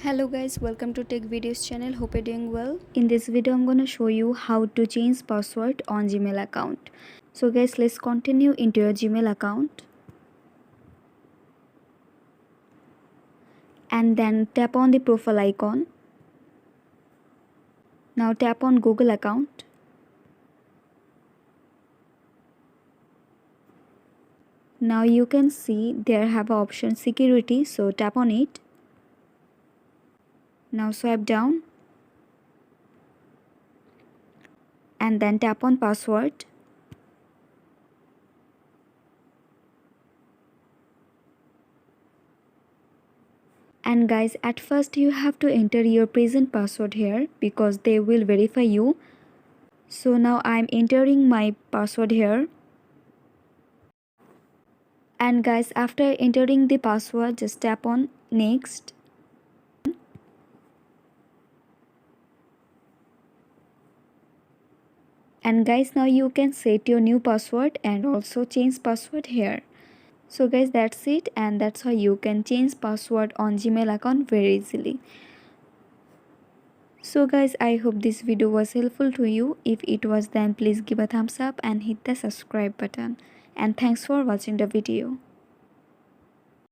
Hello guys, welcome to Tech Videos channel. Hope you're doing well. In this video I'm gonna show you how to change password on Gmail account. So guys, let's continue into your Gmail account and then tap on the profile icon. Now tap on Google account. Now you can see there have an option security, so tap on it. Now swipe down and then tap on password. And guys, at first you have to enter your present password here because they will verify you. So now I'm entering my password here. And guys, after entering the password, just tap on next. And guys, now you can set your new password and also change password here. So guys, that's it, and that's how you can change password on Gmail account very easily. So guys, I hope this video was helpful to you. If it was, then please give a thumbs up and hit the subscribe button. And thanks for watching the video.